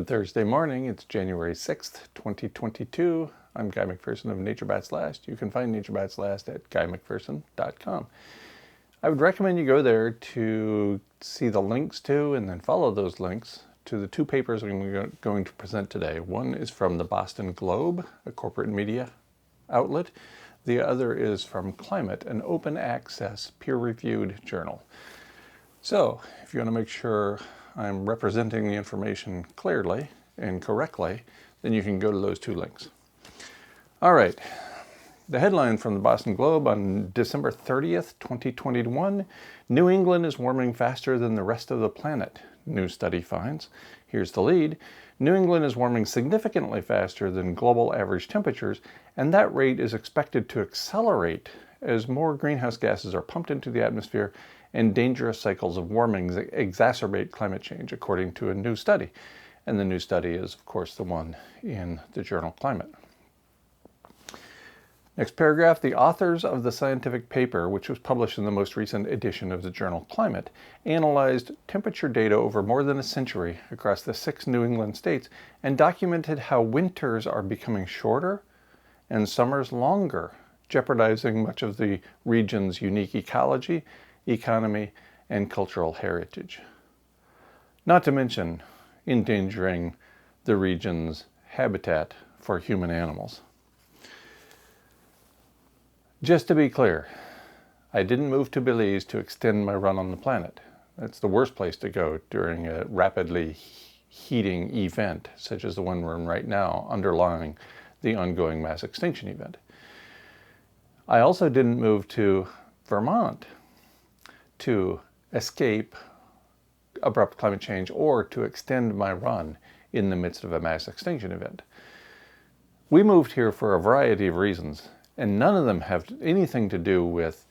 Good Thursday morning. It's January 6th, 2022. I'm Guy McPherson of Nature Bats Last. You can find Nature Bats Last at guymcpherson.com. I would recommend you go there to see the links to and then follow those links to the two papers I'm going to present today. One is from the Boston Globe, a corporate media outlet. The other is from Climate, an open access peer-reviewed journal. So if you want to make sure I'm representing the information clearly and correctly, then you can go to those two links. All right, the headline from the Boston Globe on December 30th, 2021, New England is warming faster than the rest of the planet, new study finds. Here's the lead. New England is warming significantly faster than global average temperatures, and that rate is expected to accelerate as more greenhouse gases are pumped into the atmosphere and dangerous cycles of warming exacerbate climate change, according to a new study. And the new study is, of course, the one in the journal Climate. Next paragraph, the authors of the scientific paper, which was published in the most recent edition of the journal Climate, analyzed temperature data over more than a century across the 6 New England states and documented how winters are becoming shorter and summers longer, jeopardizing much of the region's unique ecology, economy, and cultural heritage. Not to mention endangering the region's habitat for human animals. Just to be clear, I didn't move to Belize to extend my run on the planet. That's the worst place to go during a rapidly heating event, such as the one we're in right now, underlying the ongoing mass extinction event. I also didn't move to Vermont to escape abrupt climate change or to extend my run in the midst of a mass extinction event. We moved here for a variety of reasons, and none of them have anything to do with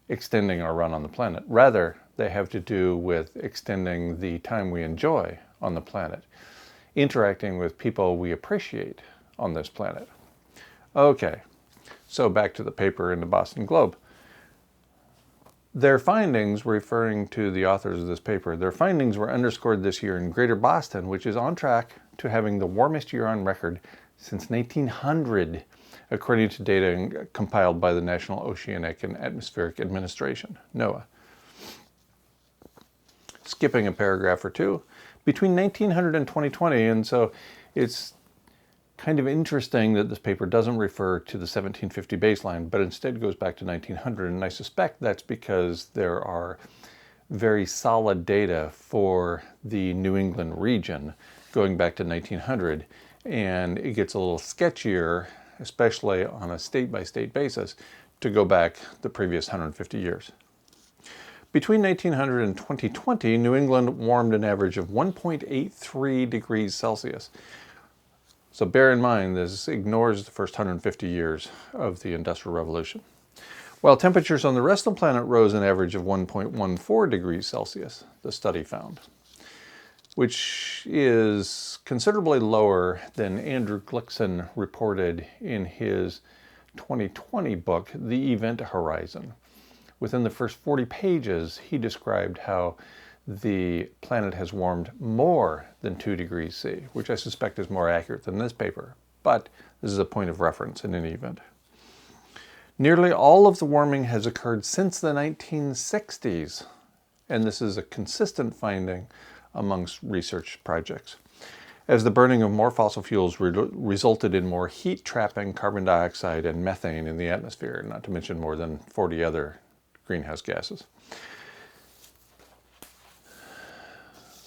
extending our run on the planet. Rather, they have to do with extending the time we enjoy on the planet, interacting with people we appreciate on this planet. Okay, so back to the paper in the Boston Globe. Their findings, referring to the authors of this paper, their findings were underscored this year in Greater Boston, which is on track to having the warmest year on record since 1900, according to data compiled by the National Oceanic and Atmospheric Administration, NOAA. Skipping a paragraph or two, between 1900 and 2020, and so it's kind of interesting that this paper doesn't refer to the 1750 baseline, but instead goes back to 1900, and I suspect that's because there are very solid data for the New England region going back to 1900, and it gets a little sketchier, especially on a state-by-state basis, to go back the previous 150 years. Between 1900 and 2020, New England warmed an average of 1.83 degrees Celsius. So bear in mind, this ignores the first 150 years of the Industrial Revolution. While temperatures on the rest of the planet rose an average of 1.14 degrees Celsius, the study found, which is considerably lower than Andrew Glickson reported in his 2020 book, The Event Horizon. Within the first 40 pages, he described how the planet has warmed more than 2 degrees C, which I suspect is more accurate than this paper, but this is a point of reference in any event. Nearly all of the warming has occurred since the 1960s, and this is a consistent finding amongst research projects, as the burning of more fossil fuels resulted in more heat trapping carbon dioxide and methane in the atmosphere, not to mention more than 40 other greenhouse gases.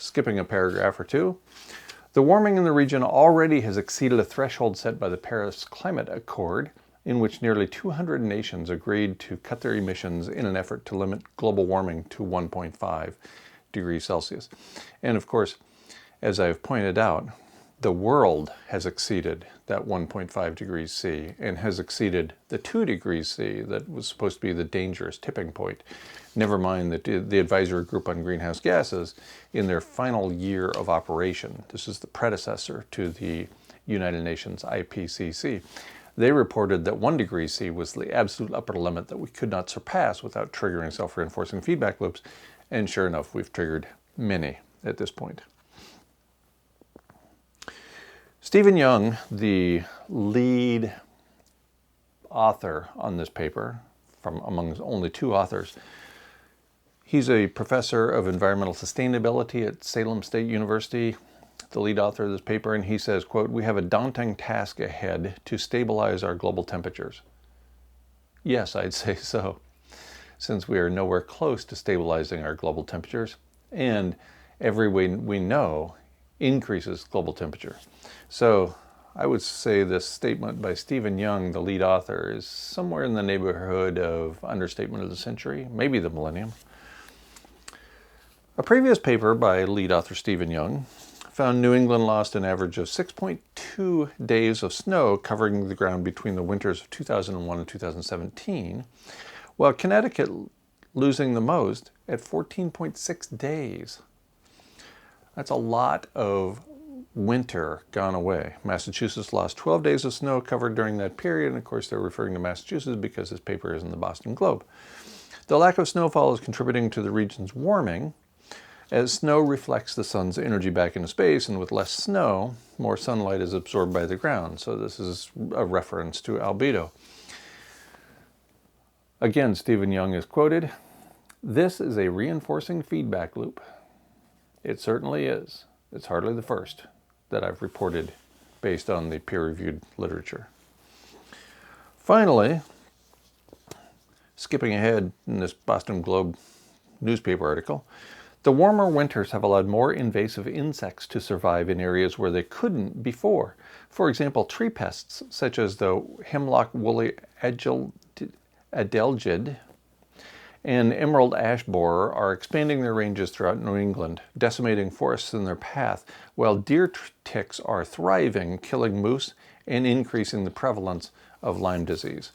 Skipping a paragraph or two, the warming in the region already has exceeded a threshold set by the Paris Climate Accord, in which nearly 200 nations agreed to cut their emissions in an effort to limit global warming to 1.5 degrees Celsius. And of course, as I've pointed out, the world has exceeded that 1.5 degrees C and has exceeded the 2 degrees C that was supposed to be the dangerous tipping point. Never mind that the Advisory Group on Greenhouse Gases, in their final year of operation, this is the predecessor to the United Nations IPCC, they reported that 1 degree C was the absolute upper limit that we could not surpass without triggering self-reinforcing feedback loops, and sure enough, we've triggered many at this point. Stephen Young, the lead author on this paper, from among only two authors, he's a professor of environmental sustainability at Salem State University, the lead author of this paper, and he says, quote, "We have a daunting task ahead to stabilize our global temperatures." Yes, I'd say so, since we are nowhere close to stabilizing our global temperatures, and every way we know increases global temperature. So I would say this statement by Stephen Young, the lead author, is somewhere in the neighborhood of understatement of the century, maybe the millennium. A previous paper by lead author Stephen Young found New England lost an average of 6.2 days of snow covering the ground between the winters of 2001 and 2017, while Connecticut losing the most at 14.6 days. That's a lot of winter gone away. Massachusetts lost 12 days of snow covered during that period, and of course they're referring to Massachusetts because this paper is in the Boston Globe. The lack of snowfall is contributing to the region's warming, as snow reflects the sun's energy back into space, and with less snow, more sunlight is absorbed by the ground. So this is a reference to albedo. Again, Stephen Young is quoted, "This is a reinforcing feedback loop." It certainly is. It's hardly the first that I've reported based on the peer-reviewed literature. Finally, skipping ahead in this Boston Globe newspaper article, the warmer winters have allowed more invasive insects to survive in areas where they couldn't before. For example, tree pests such as the hemlock woolly adelgid and emerald ash borer are expanding their ranges throughout New England, decimating forests in their path, while deer ticks are thriving, killing moose and increasing the prevalence of Lyme disease.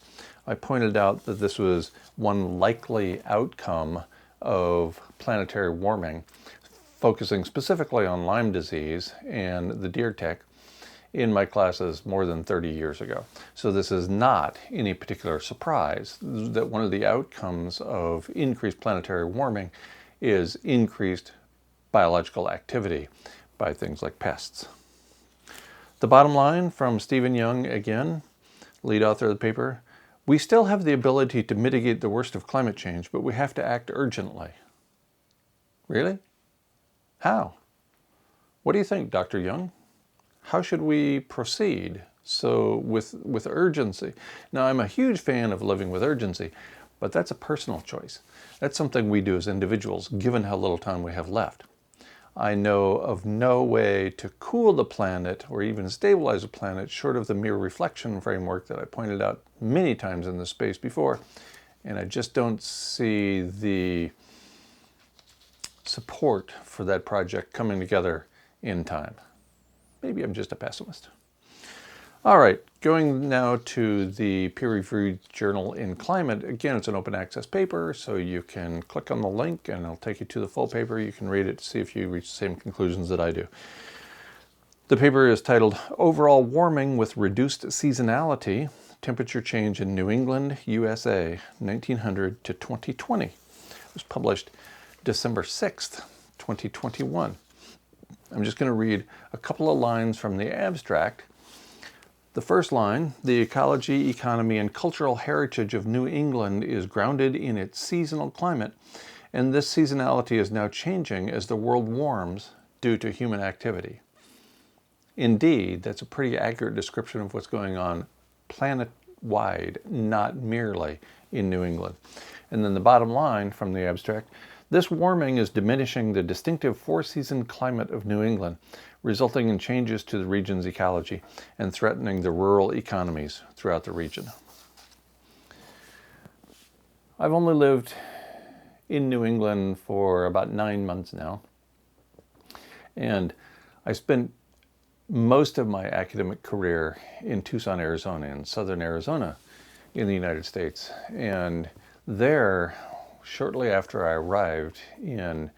I pointed out that this was one likely outcome of planetary warming, focusing specifically on Lyme disease and the deer tick in my classes more than 30 years ago. So this is not any particular surprise that one of the outcomes of increased planetary warming is increased biological activity by things like pests. The bottom line from Stephen Young, again, lead author of the paper, "We still have the ability to mitigate the worst of climate change, but we have to act urgently." Really? How? What do you think, Dr. Young? How should we proceed with urgency? Now, I'm a huge fan of living with urgency, but that's a personal choice. That's something we do as individuals, given how little time we have left. I know of no way to cool the planet or even stabilize the planet short of the mere reflection framework that I pointed out many times in this space before, and I just don't see the support for that project coming together in time. Maybe I'm just a pessimist. All right, going now to the peer-reviewed journal in climate. Again, it's an open access paper, so you can click on the link and it'll take you to the full paper. You can read it to see if you reach the same conclusions that I do. The paper is titled "Overall Warming with Reduced Seasonality, Temperature Change in New England, USA, 1900 to 2020. It was published December 6th, 2021. I'm just going to read a couple of lines from the abstract. The first line, "The ecology, economy, and cultural heritage of New England is grounded in its seasonal climate, and this seasonality is now changing as the world warms due to human activity." Indeed, that's a pretty accurate description of what's going on planet-wide, not merely in New England. And then the bottom line from the abstract, "This warming is diminishing the distinctive four-season climate of New England, resulting in changes to the region's ecology and threatening the rural economies throughout the region." I've only lived in New England for about 9 months now, and I spent most of my academic career in Tucson, Arizona, in southern Arizona in the United States. And there, shortly after I arrived in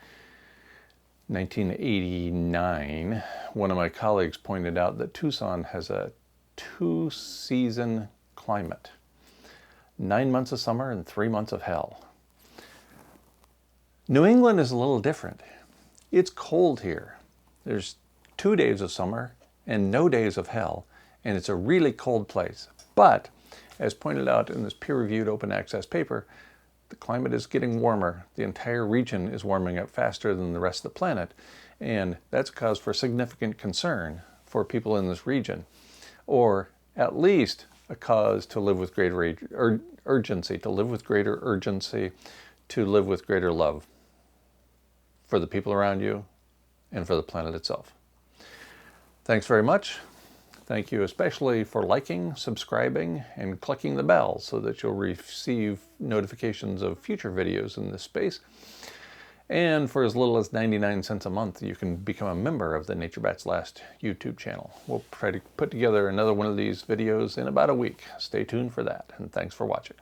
1989, one of my colleagues pointed out that Tucson has a 2-season climate. 9 months of summer and 3 months of hell. New England is a little different. It's cold here. There's 2 days of summer and no days of hell, and it's a really cold place. But, as pointed out in this peer-reviewed open access paper, the climate is getting warmer. The entire region is warming up faster than the rest of the planet, and that's cause for significant concern for people in this region, or at least a cause to live with greater urgency, to live with greater urgency, to live with greater love for the people around you and for the planet itself. Thanks very much. Thank you especially for liking, subscribing, and clicking the bell so that you'll receive notifications of future videos in this space. And for as little as 99 cents a month, you can become a member of the Nature Bats Last YouTube channel. We'll try to put together another one of these videos in about a week. Stay tuned for that, and thanks for watching.